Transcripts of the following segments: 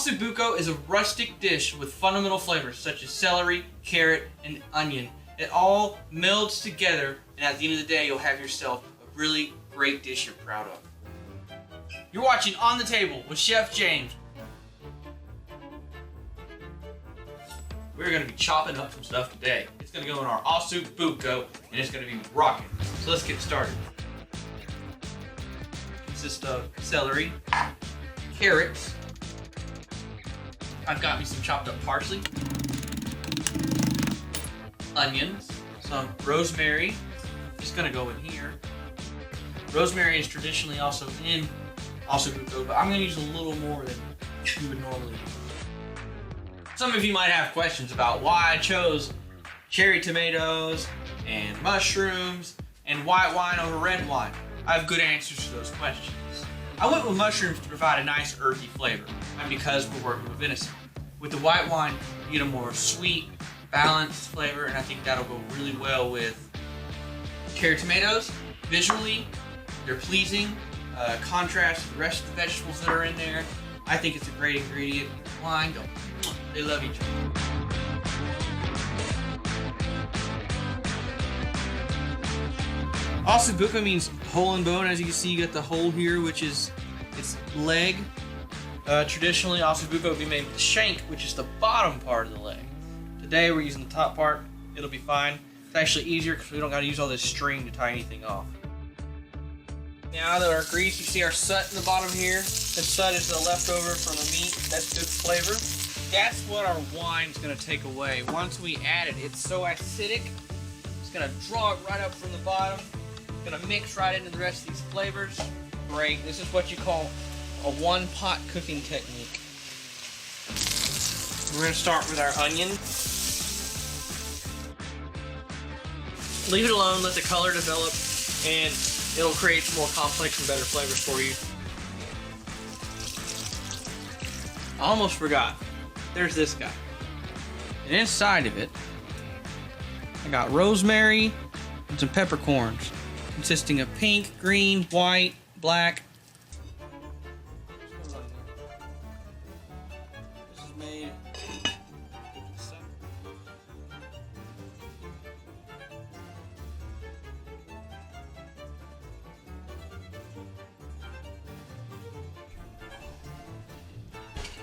Osso Buco is a rustic dish with fundamental flavors such as celery, carrot, and onion. It all melds together, and at the end of the day, you'll have yourself a really great dish you're proud of. You're watching On the Table with Chef James. We're going to be chopping up some stuff today. It's going to go in our Osso Buco, and it's going to be rocking. So let's get started. Consists of celery, carrots. I've got me some chopped up parsley, onions, some rosemary. Just going to go in here. Rosemary is traditionally also in Osso Buco, but I'm going to use a little more than you would normally do. Some of you might have questions about why I chose cherry tomatoes and mushrooms and white wine over red wine. I have good answers to those questions. I went with mushrooms to provide a nice earthy flavor, and because we're working with venison. With the white wine, you get a more sweet, balanced flavor, and I think that'll go really well with cherry tomatoes. Visually, they're pleasing, contrast to the rest of the vegetables that are in there. I think it's a great ingredient. Wine, they love each other. Osso Buco means hole and bone. As you can see, you got the hole here, which is its leg. Traditionally, Osso Buco would be made with the shank, which is the bottom part of the leg. Today, we're using the top part. It'll be fine. It's actually easier because we don't got to use all this string to tie anything off. Now that our grease, you see our sut in the bottom here. The sut is the leftover from the meat. That's good flavor. That's what our wine's going to take away. Once we add it, it's so acidic. It's going to draw it right up from the bottom. It's going to mix right into the rest of these flavors. Great. This is what you call a one-pot cooking technique. We're going to start with our onion. Leave it alone, let the color develop, and it'll create some more complex and better flavors for you. I almost forgot. There's this guy. And inside of it, I got rosemary and some peppercorns, consisting of pink, green, white, black. This is made.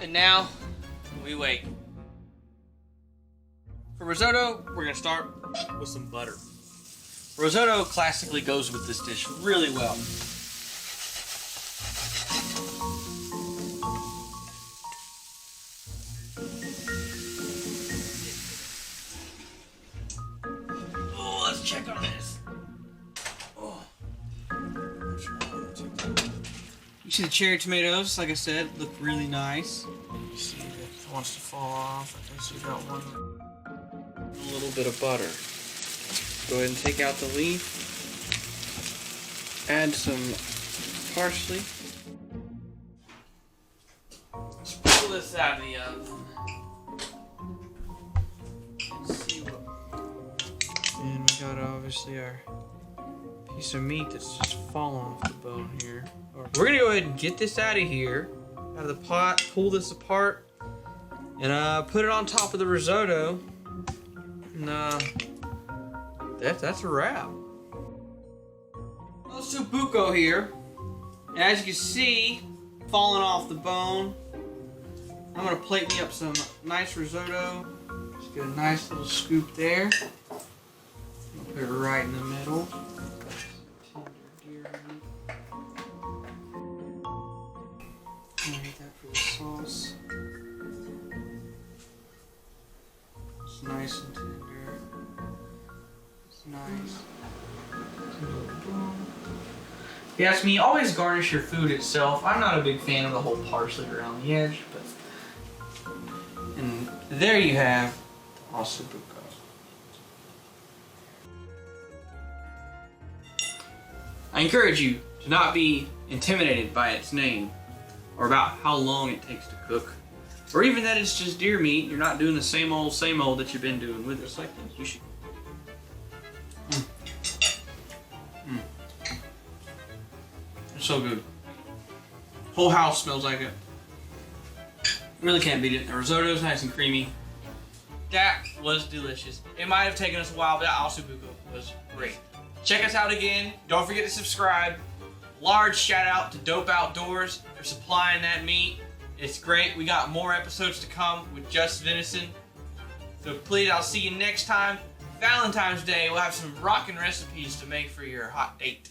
And now, we wait. For risotto, we're going to start with some butter. Risotto classically goes with this dish really well. Oh, let's check on this. Oh. You see the cherry tomatoes, like I said, look really nice. You see if it wants to fall off. I guess we got one. A little bit of butter. Go ahead and take out the leaf. Add some parsley. Let's pull this out of the oven. Let's see what. And we got obviously our piece of meat that's just falling off the bone here. We're gonna go ahead and get this out of here, out of the pot, pull this apart, and put it on top of the risotto. And that's a wrap. Osso Buco here. And as you can see, falling off the bone. I'm gonna plate me up some nice risotto. Just get a nice little scoop there. Put it right in the middle. Get that for the sauce. It's nice and tender. It's nice. If you ask me, always garnish your food itself. I'm not a big fan of the whole parsley around the edge, but and there you have Osso Buco. I encourage you to not be intimidated by its name, or about how long it takes to cook, or even that it's just deer meat. You're not doing the same old that you've been doing with it. Like this, you should. It's so good. Whole house smells like it. Really can't beat it. The risotto's nice and creamy. That was delicious. It might have taken us a while, but that Osso Buco was great. Check us out again. Don't forget to subscribe. Large shout out to Dope Outdoors for supplying that meat. It's great. We got more episodes to come with just venison. So please, I'll see you next time. Valentine's Day, we'll have some rockin' recipes to make for your hot date.